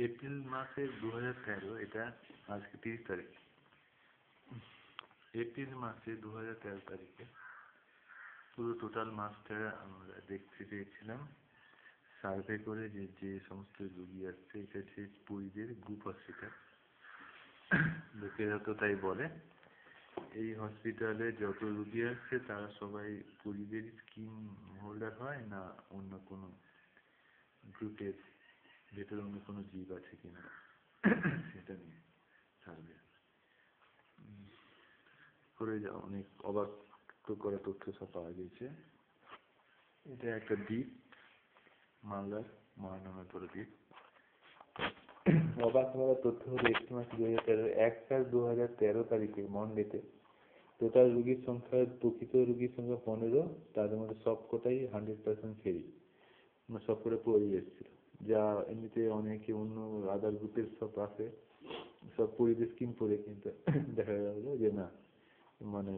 April মাসের 2013, এটা আজকে 30 তারিখ। এপ্রিল মাসে 2013 তারিখে পুরো টোটাল মাসটা আমরা দেখতে পেয়েছিলাম সার্ভে করে যে সমস্ত রুগী আসছে, এটা হচ্ছে পুরীদের গ্রুপ হসপিটাল। লোকেরা তো তাই বলে। এই হসপিটালে যত রুগী আসছে তারা সবাই পুরীদের স্কিম হোল্ডার হয় না অন্য কোনো গ্রুপের ভেতরে অন্য কোনো জীব আছে কিনা সেটা নিয়ে সার্ভে করে অনেক অবাক করা তথ্য সব পাওয়া গেছে। এটা একটা দ্বীপ, মালদার মহানগর বড় দ্বীপ। অবাক করা তথ্য হলো এপ্রিল মাস 2013, 1/4/2013 তারিখে মন্ডেতে টোটাল রুগীর সংখ্যা, প্রকৃত রুগীর সংখ্যা 15, তাদের মধ্যে সবকটাই 100% ফেরি, সবকটা পড়ে এসেছিল। যা এমনিতে অনেকে অন্য আদার গ্রুপের সব আছে, সব পরিবেশ স্কিম করে, কিন্তু দেখা গেল যে না, মানে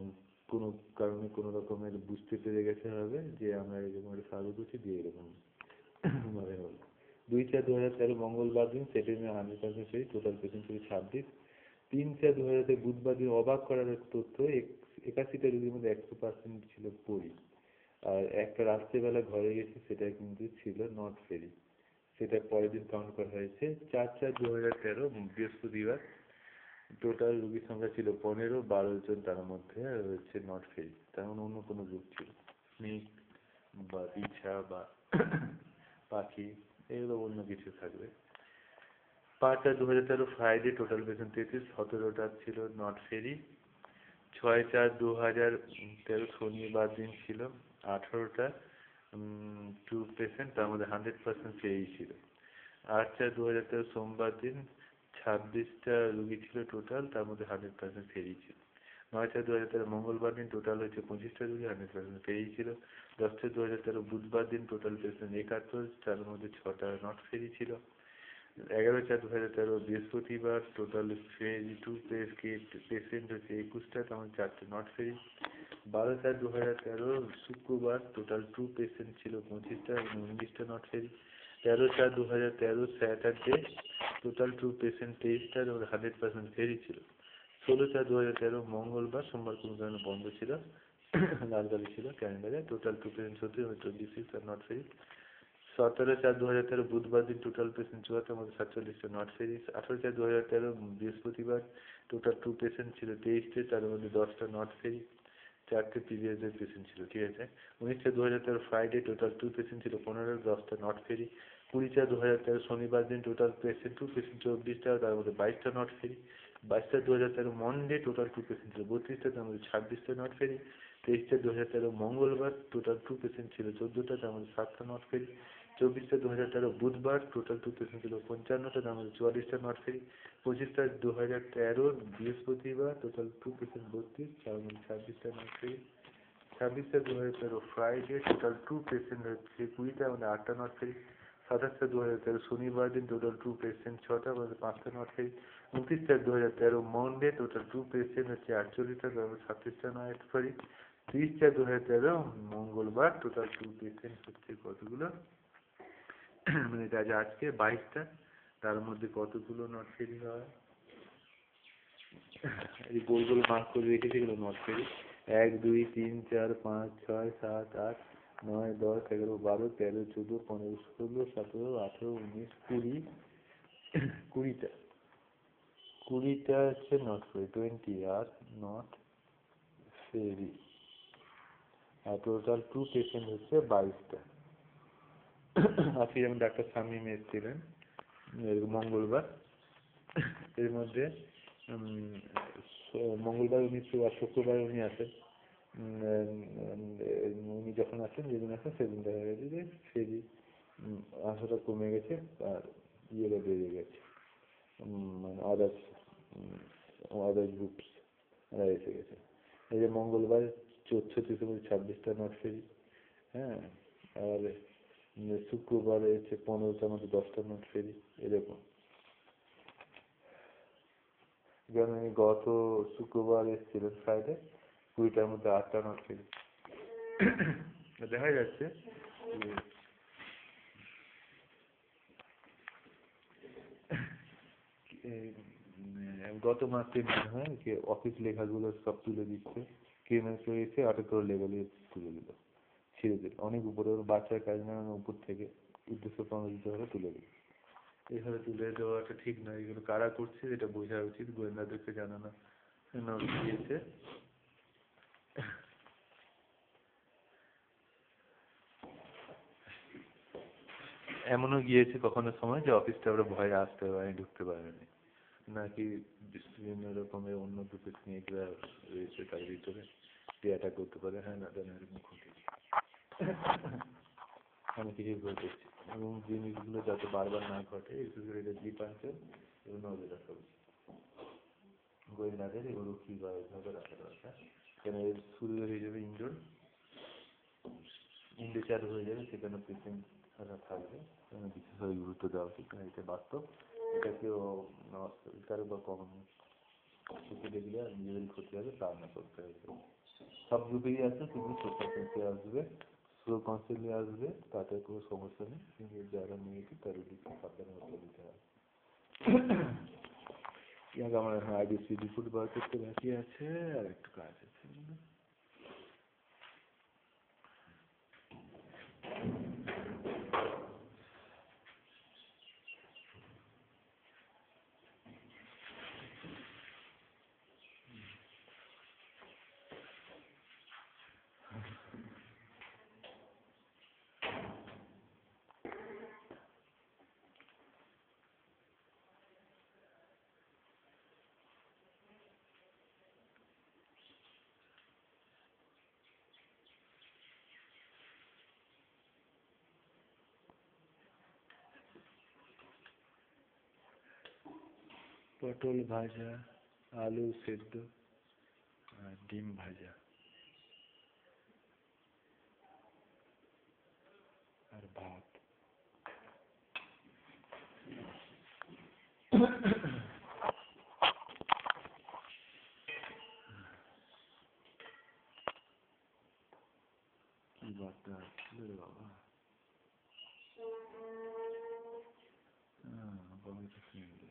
কোনো কারণে কোনো রকমের বুঝতে পেরে গেছে হবে যে আমরা এরকম একটা সার্ভে করছি দিয়ে এরকম মানে হলো। 2/4/2013 মঙ্গলবার দিন সেটেলমেন্ট 100% ফেরি, টোটাল পেশেন্ট ছিল 26। 3/4/2013 বুধবার দিন অবাক করার তথ্য, 81টা রুগীর মধ্যে 100% ছিল পরি। আর একটা রাত্রেবেলা ঘরে গেছে, সেটা কিন্তু ছিল নট ফেরি, সেটা পরের দিন কাউন্ট করা হয়েছে। 4/4/2013 বৃহস্পতিবার টোটাল রুগীর সংখ্যা ছিল 15, 12 জন তার মধ্যে হচ্ছে নট ফেরি, তেমন অন্য কোনো গ্রুপ ছিল, স্নেক বা বিছা বা পাখি, এগুলো অন্য কিছু থাকবে। 5/4/2013 ফ্রাইডে টোটাল পেশেন্ট 33, 17টা ছিল নট ফেরি। 6/4/2013 শনিবার দিন ছিল 18টা টু পেশেন্ট, তার মধ্যে 100% ফেরি ছিল। 8/4/2013 সোমবার দিন 26টা রুগী ছিল টোটাল, তার মধ্যে 100% ফেরি ছিল। 9/4/2013 মঙ্গলবার দিন টোটাল হচ্ছে 25টা রুগী, 100% ফেরি ছিল। 10/4/2013 বুধবার দিন টোটাল পেশেন্ট 71, তার মধ্যে 6টা নট ফেরি ছিল। 11/4/2013 বৃহস্পতিবার টোটাল ফেরি টু পেশেন্ট হচ্ছে 21টা, তার মধ্যে 4টে নট ফেরি। 12/4/2013 শুক্রবার টোটাল টু পেশেন্ট ছিল 25টা এবং 19টা not free. 13/4/2013 Saturday total two patient 23টা এবং 100% ফেরি ছিল। 16/4/2013 মঙ্গলবার, সোমবার কোনো কারণে বন্ধ ছিল, লালগালি ছিল ক্যালেন্ডারে, টোটাল টু পেশেন্ট 26 আর নট ফেরি। 17/4/2013 বুধবার দিন টোটাল পেশেন্ট 74, মধ্যে 47টা নট ফেরি। 18/4/2013 বৃহস্পতিবার টোটাল টু পেশেন্ট ছিল 23টে, তার মধ্যে 10টা নট ফেরি, 4টে পিরিয়ড পেশেন্ট ছিল, ঠিক আছে। 19/4/2013 ফ্রাইডে টোটাল টু পেশেন্ট ছিল 15, 10টা নট ফেরি। 20/4/2013 শনিবার দিন টোটাল পেশেন্ট টু পেশেন্ট 24টা, তার মধ্যে 22টা not free. 22/4/2013 Monday total two patient ছিল 32টা, তার মধ্যে 26টা নট ফেরি। 23/4/2013 মঙ্গলবার টোটাল টু পেশেন্ট ছিল 14টা, তার মধ্যে 7টা নট ফেরি। 24/2013 বুধবার টোটাল টু পেশেন্ট ছিল 55টা, তার মধ্যে 44টা নট ফেরি। 25/2013 বৃহস্পতিবার টোটাল টু পেশেন্ট 32, তার মধ্যে 26টা not free. 26/2013 Friday total two patient হচ্ছে 20টা, মধ্যে 8টা নট ফেরি। 27/2013 শনিবার দিন টোটাল টু পেশেন্ট 6টা, মধ্যে 5টা নট ফেরি। 29/2013 মন্ডে টোটাল টু পেশেন্ট হচ্ছে 48টা, তার মধ্যে 36টা নট ফেরি। 30/2013 মঙ্গলবার টোটাল টু পেশেন্ট হচ্ছে কতগুলো, মানে এটা আজকে 22টা, তার মধ্যে কতগুলো নট ফেরি হয়, এই গোল গোল মার্ক করে রেখেছি এগুলো নট ফেরি। 1 2 3 4 5 6 7 8 9 10 11 12 13 14 15 16 17 18 19 20, 20টা হচ্ছে নট ফেরি, 20 আর নট ফেরি, আর টোটাল টু পেশেন্ট হচ্ছে 22টা। আজকে যেমন ডাক্তার শামীম এসেছিলেন মঙ্গলবার, এর মধ্যে মঙ্গলবার উনি, শুক্রবার উনি আসেন, উনি যখন আসেন, যেদিন আসেন সেদিন দেখা গেছে যে ফেরি আসাটা কমে গেছে আর ইয়েটা বেড়ে গেছে, মানে আদার্স গ্রুপস এরা এসে গেছে। এই যে মঙ্গলবার 36 26টা নট ফেরি, হ্যাঁ, আর শুক্রবারে হচ্ছে 15টার মধ্যে 10টা নট ফেরি, এরকম। যেমন গত শুক্রবার এসেছিলেন ফ্রাইডে, 20টার মধ্যে 8টা নট ফেরি, দেখা যাচ্ছে যে গত মাসে মনে হয় যে অফিস লেখাগুলো সব তুলে দিচ্ছে, কে না কেউ এসে আটক লেভেলে তুলে দিল, ছেড়ে দিল, অনেক উপরে বাচ্চার কাজ না উপর থেকে উদ্দেশ্য প্রণোদিত ভাবে তুলে দিল। এইভাবে তুলে দেওয়াটা ঠিক নয়, এগুলো কারা করছে এটা বোঝা উচিত, গোয়েন্দাদেরকে জানানো দিয়েছে। এমনও গিয়েছে কখনো সময় যে অফিস স্টাফরা ভয়ে আসতে পারেনি, ঢুকতে পারেনি, নাকি বিভিন্ন রকমের অন্য গ্রুপের স্নেকরা রয়েছে তার ভিতরে, যে অ্যাটাক করতে পারে, হ্যাঁ না জানি মুখ আমি কিছুই বলতেছি। এবং জিনিসগুলো যাতে বারবার না ঘটে বিশেষ করে এটা দ্বীপাঞ্চল এবং নজর রাখা উচিত গোয়েন্দাদের, এগুলো কীভাবে রাখা দরকার, কেন এর শুরু হয়ে যাবে ইন্ডো চালু হয়ে যাবে, সেখানে পেশেন্টরা থাকবে, সেখানে বিশেষভাবে গুরুত্ব দেওয়া উচিত, কারণ এটা বাস্তব, এটা কেউ অস্বীকার বা কখন চোখে দেখলে নিজেদের ক্ষতি হবে তা না করতে হবে। সব গ্রুপেই আছে, কিন্তু সোশ্যাল আসবে, স্লো কনস্ট্যান্টলি আসবে, তাতে কোনো সমস্যা নেই, কিন্তু যারা নেগেটিভ তাদের দিকে সাবধানতা দিতে হবে। ইয়াকে আমার আইডিসি রিপোর্ট বার করতে বাকি আছে, আর একটু কাজ আছে। পটল ভাজা, আলু সেদ্ধ আর ডিম ভাজা আর ভাত। কি বার্তা আসছিল রে বাবা? বাবাকে ফ্রেন্ডলি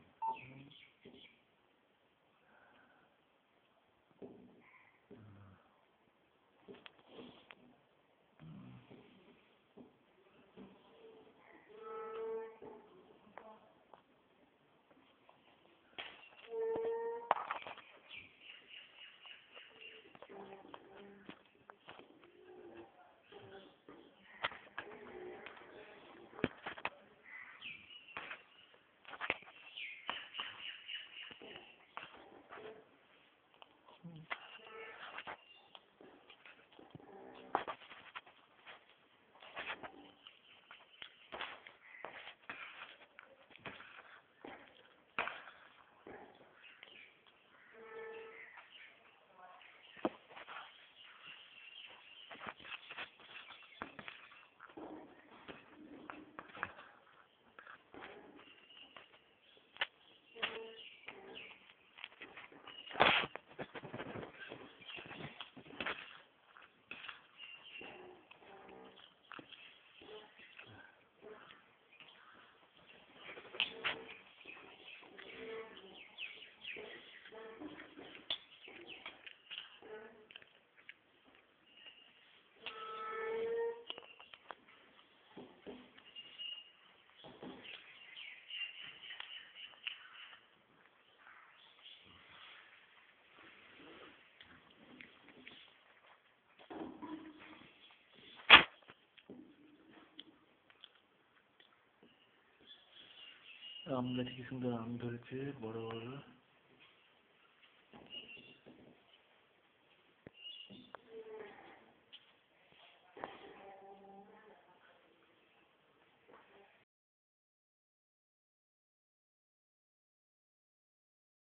আম গাছে কি সুন্দর আম ধরেছে, বড় বড়।